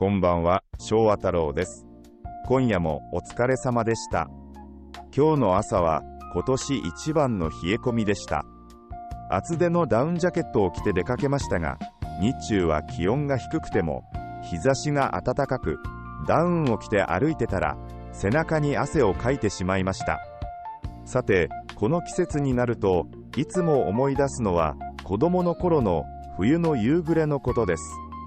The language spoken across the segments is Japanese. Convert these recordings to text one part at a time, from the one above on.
こんばんは、昭和太郎です。今夜もお疲れ様でした。今日の朝は今年一番の冷え込みでした。厚手のダウンジャケットを着て出かけましたが、日中は気温が低くても日差しが暖かく、ダウンを着て歩いてたら背中に汗をかいてしまいました。さて、この季節になるといつも思い出すのは子供の頃の冬の夕暮れのことです。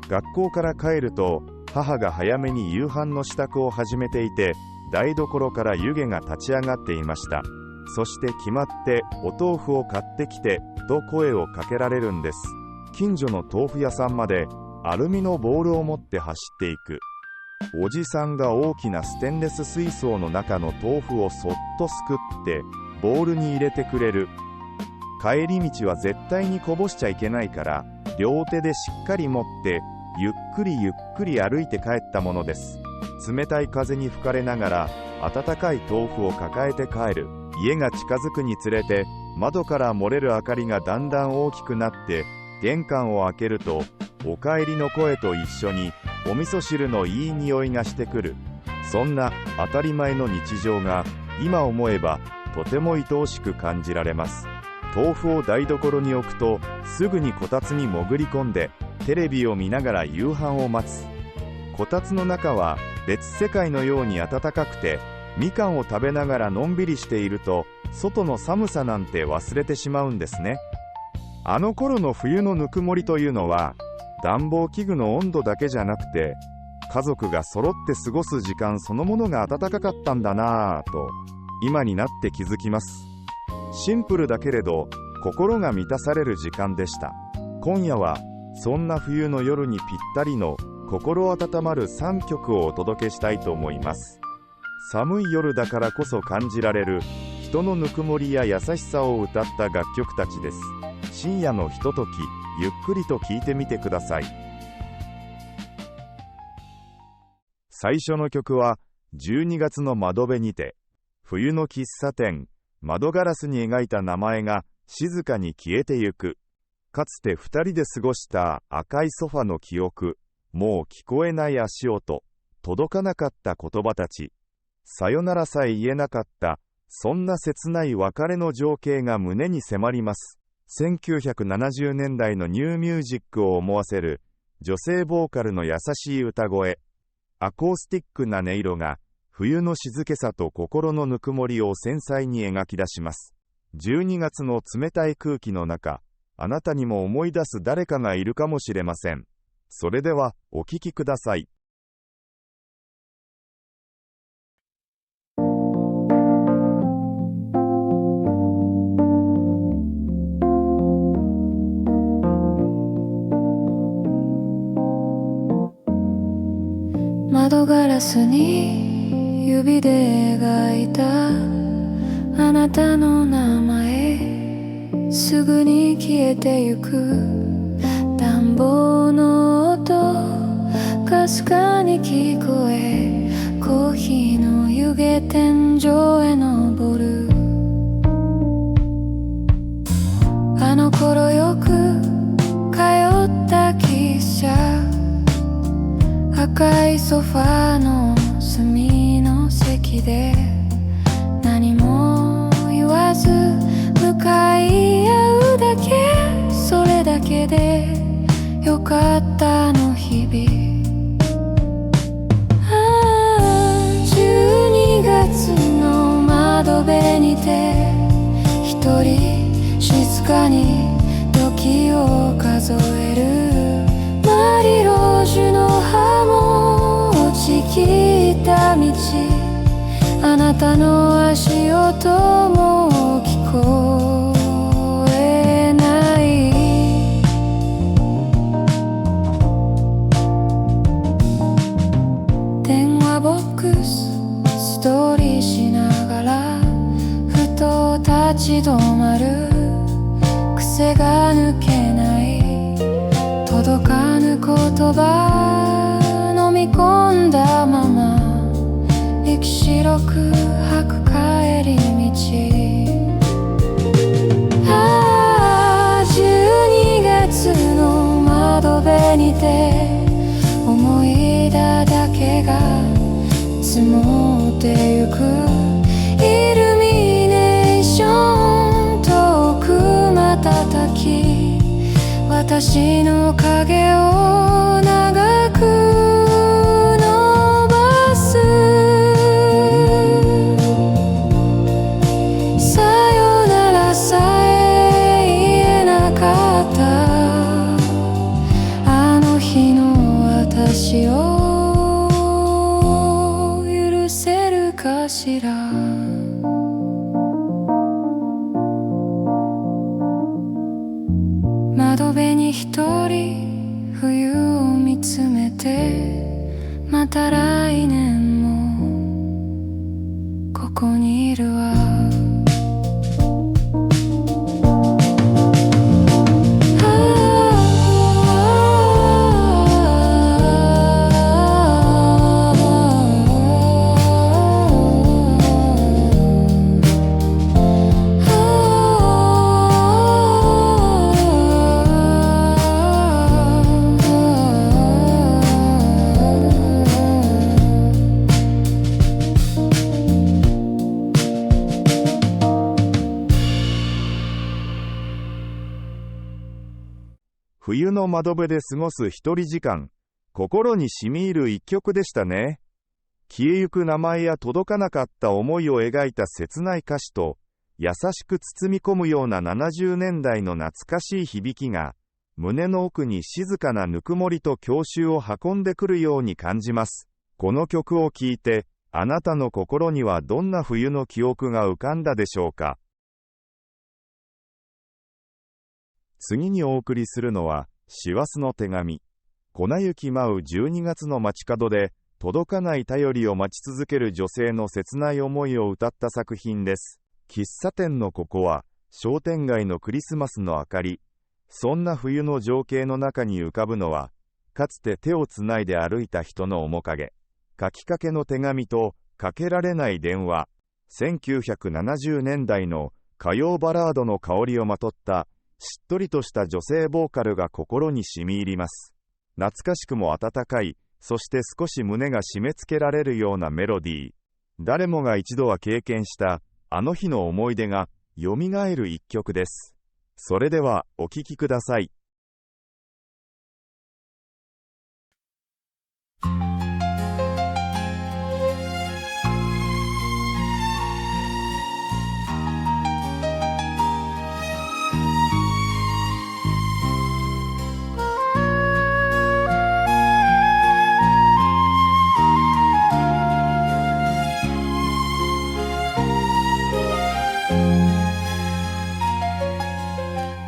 学校から帰ると母が早めに夕飯の支度を始めていて、台所から湯気が立ち上がっていました。そして決まってお豆腐を買ってきてと声をかけられるんです。近所の豆腐屋さんまでアルミのボールを持って走っていく。おじさんが大きなステンレス水槽の中の豆腐をそっとすくってボールに入れてくれる。帰り道は絶対にこぼしちゃいけないから両手でしっかり持ってゆっくりゆっくり歩いて帰ったものです。冷たい風に吹かれながら温かい豆腐を抱えて帰る。家が近づくにつれて窓から漏れる明かりがだんだん大きくなって、玄関を開けるとおかえりの声と一緒にお味噌汁のいい匂いがしてくる。そんな当たり前の日常が今思えばとても愛おしく感じられます。豆腐を台所に置くとすぐにこたつに潜り込んでテレビを見ながら夕飯を待つ。こたつの中は別世界のように暖かくて、みかんを食べながらのんびりしていると外の寒さなんて忘れてしまうんですね。あの頃の冬のぬくもりというのは暖房器具の温度だけじゃなくて、家族が揃って過ごす時間そのものが暖かかったんだなぁと今になって気づきます。シンプルだけれど心が満たされる時間でした。今夜はそんな冬の夜にぴったりの心温まる3曲をお届けしたいと思います。寒い夜だからこそ感じられる人のぬくもりや優しさを歌った楽曲たちです。深夜のひととき、ゆっくりと聴いてみてください。最初の曲は12月の窓辺にて、冬の喫茶店、窓ガラスに描いた名前が静かに消えてゆく。かつて2人で過ごした赤いソファの記憶、もう聞こえない足音、届かなかった言葉たち、さよならさえ言えなかった、そんな切ない別れの情景が胸に迫ります。1970年代のニューミュージックを思わせる女性ボーカルの優しい歌声、アコースティックな音色が冬の静けさと心のぬくもりを繊細に描き出します。12月の冷たい空気の中、あなたにも思い出す誰かがいるかもしれません。それではお聴きください。窓ガラスに指で描いたあなたの名前、すぐに消えてゆく。暖房の音かすかに聞こえ、コーヒーの湯気天井へ昇る。あの頃よく通った喫茶、赤いソファーの隅の席で何も言わず向かい合うだけ、それだけでよかったの日々。12月の窓辺にて一人静かに時を数える。マリロージュの葉も落ちきった道、あなたの足音も聞こえない。電話ボックスストーリーしながらふと立ち止まる。癖が抜けない、届かぬ言葉飲み込んだまま、息白く吐く帰り道。12月の窓辺にて思い出影が積もってゆくイルミネーション遠く瞬き私の影を長く伸ばすさよならさえ言えなかったあの日の私を許せるかしら窓辺に一人冬を見つめてまた来年もここにいるわ冬の窓辺で過ごす一人時間、心に染み入る一曲でしたね。消えゆく名前や届かなかった思いを描いた切ない歌詞と、優しく包み込むような70年代の懐かしい響きが、胸の奥に静かなぬくもりと郷愁を運んでくるように感じます。この曲を聴いて、あなたの心にはどんな冬の記憶が浮かんだでしょうか。次にお送りするのは、師走の手紙。粉雪舞う12月の街角で、届かない便りを待ち続ける女性の切ない思いを歌った作品です。喫茶店のここは、商店街のクリスマスの明かり。そんな冬の情景の中に浮かぶのは、かつて手をつないで歩いた人の面影。書きかけの手紙と、かけられない電話。1970年代の歌謡バラードの香りをまとった、しっとりとした女性ボーカルが心に染み入ります。懐かしくも温かい、そして少し胸が締め付けられるようなメロディー。誰もが一度は経験したあの日の思い出が蘇る一曲です。それではお聴きください。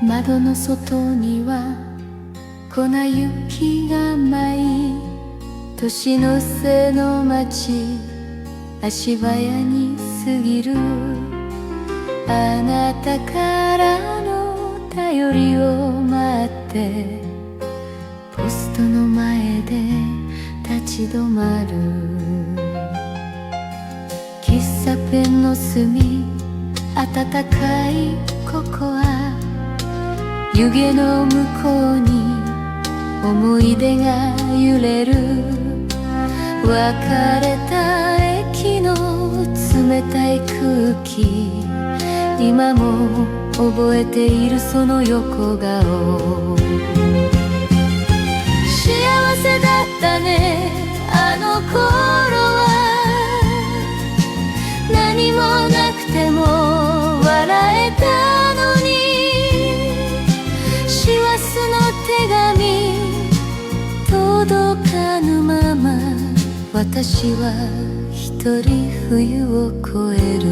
窓の外には粉雪が舞い年の瀬の街足早に過ぎるあなたからの便りを待ってポストの前で立ち止まる喫茶店の隅暖かいココア湯気の向こうに思い出が揺れる別れた駅の冷たい空気今も覚えているその横顔幸せだったねあの頃は何もなくても笑えたのに師走の手紙届かぬまま私は一人冬を越える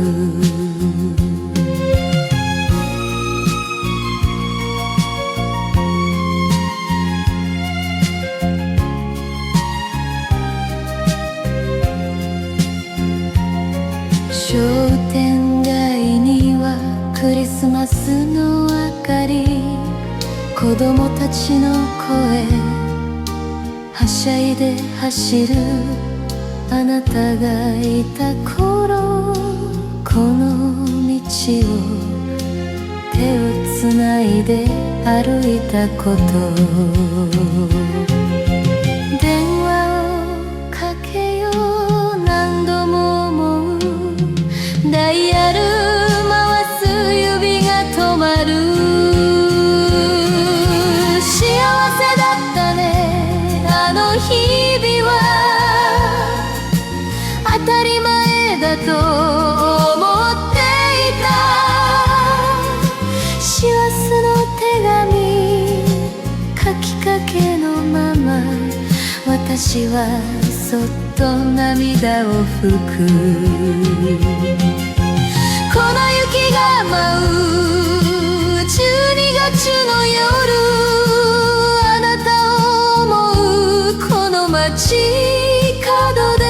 商店街にはクリスマスの明かり子供たちの声はしゃいで走るあなたがいた頃この道を手をつないで歩いたこと電話をかけ私はそっと涙を拭く。粉雪が舞う12月の夜、あなたを思うこの街角で、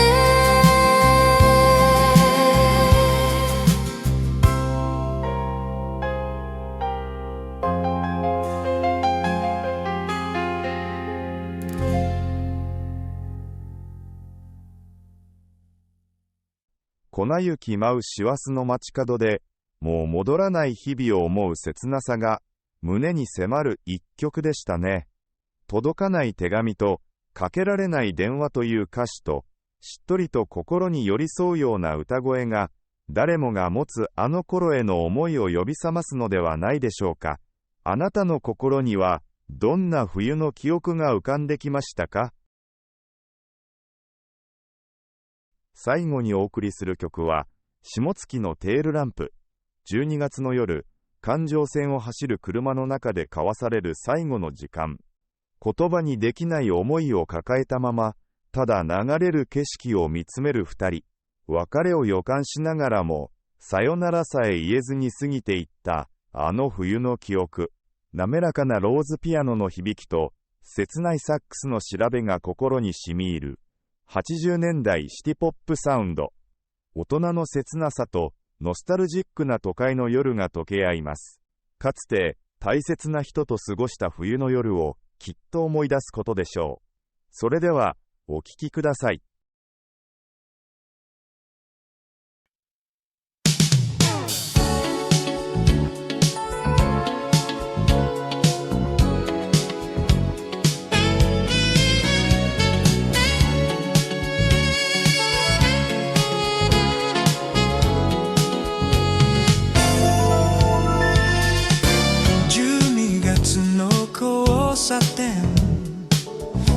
粉雪舞う師走の街角で、もう戻らない日々を思う切なさが胸に迫る一曲でしたね。届かない手紙とかけられない電話という歌詞と、しっとりと心に寄り添うような歌声が、誰もが持つあの頃への思いを呼び覚ますのではないでしょうか。あなたの心にはどんな冬の記憶が浮かんできましたか？最後にお送りする曲は、下月のテールランプ。12月の夜、環状線を走る車の中で交わされる最後の時間。言葉にできない思いを抱えたまま、ただ流れる景色を見つめる二人。別れを予感しながらも、さよならさえ言えずに過ぎていった、あの冬の記憶。滑らかなローズピアノの響きと、切ないサックスの調べが心に染み入る。80年代シティポップサウンド。大人の切なさとノスタルジックな都会の夜が溶け合います。かつて大切な人と過ごした冬の夜をきっと思い出すことでしょう。それではお聴きください。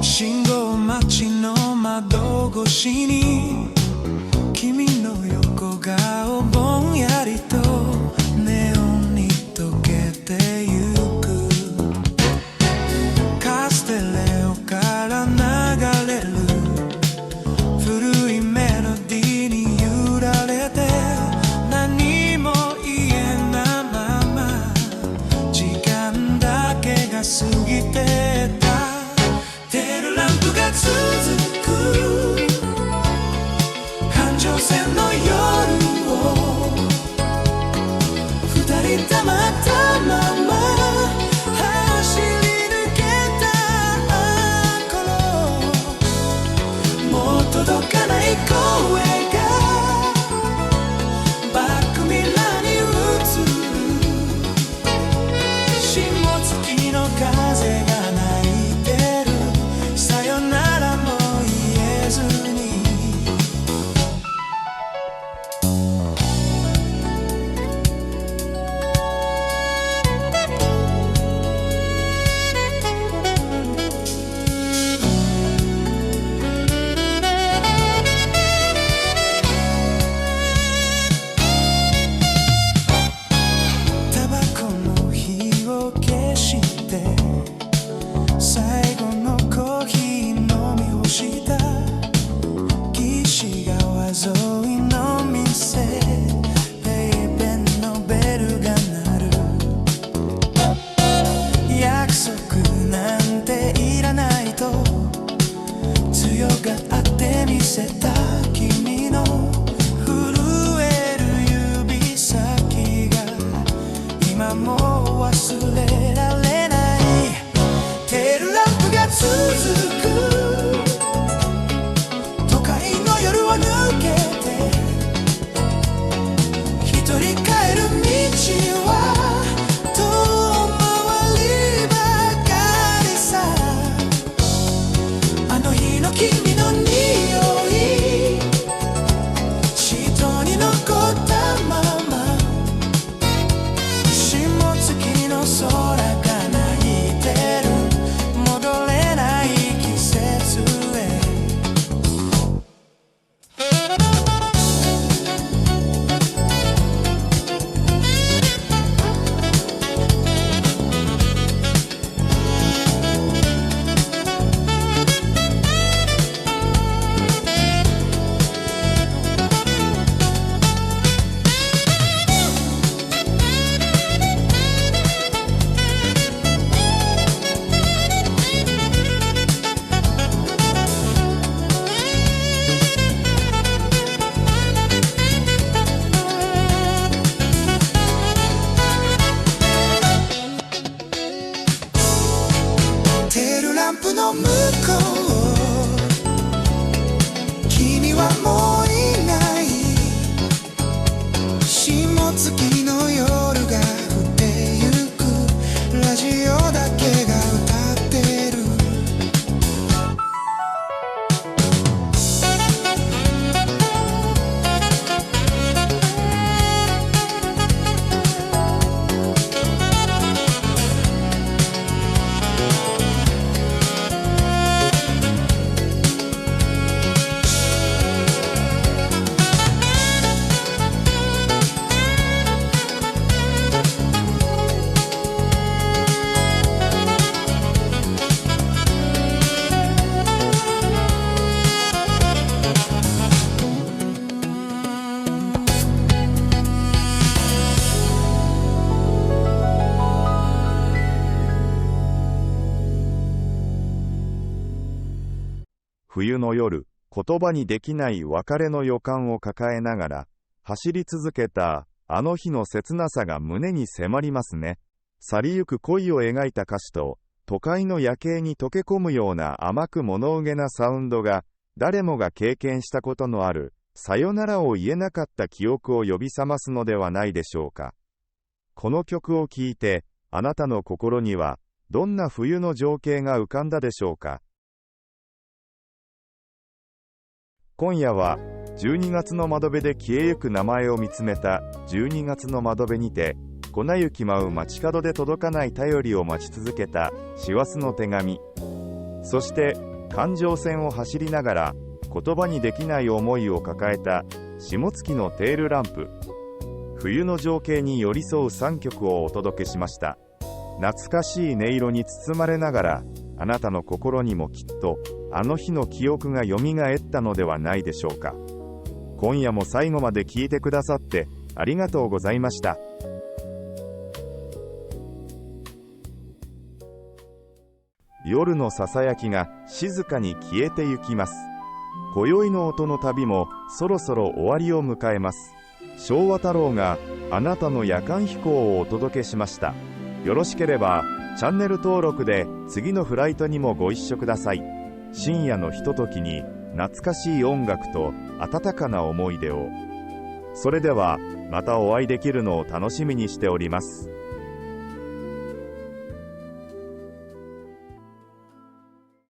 信号待ちの窓越しに君の横顔ぼんやりとネオンに溶けてゆく。カステレオから流れる古いメロディーに揺られて、何も言えないまま時間だけが過ぎてた。テールランプが続く環状線の夜を二人たまったまま走り抜けた頃、もう届かない声がバックミラーに映る。下月の風が冬の夜、言葉にできない別れの予感を抱えながら、走り続けた、あの日の切なさが胸に迫りますね。去りゆく恋を描いた歌詞と、都会の夜景に溶け込むような甘く物憂げなサウンドが、誰もが経験したことのある、さよならを言えなかった記憶を呼び覚ますのではないでしょうか。この曲を聴いて、あなたの心には、どんな冬の情景が浮かんだでしょうか。今夜は、12月の窓辺で消えゆく名前を見つめた12月の窓辺にて、粉雪舞う街角で届かない便りを待ち続けた師走の手紙、そして環状線を走りながら言葉にできない思いを抱えた下月のテールランプ、冬の情景に寄り添う3曲をお届けしました。懐かしい音色に包まれながら、あなたの心にもきっとあの日の記憶がよみがえったのではないでしょうか。今夜も最後まで聞いてくださってありがとうございました。夜のささやきが静かに消えてゆきます。今宵の音の旅もそろそろ終わりを迎えます。昭和太郎があなたの夜間飛行をお届けしました。よろしければチャンネル登録で次のフライトにもご一緒ください。深夜のひとときに懐かしい音楽と温かな思い出を。それではまたお会いできるのを楽しみにしております。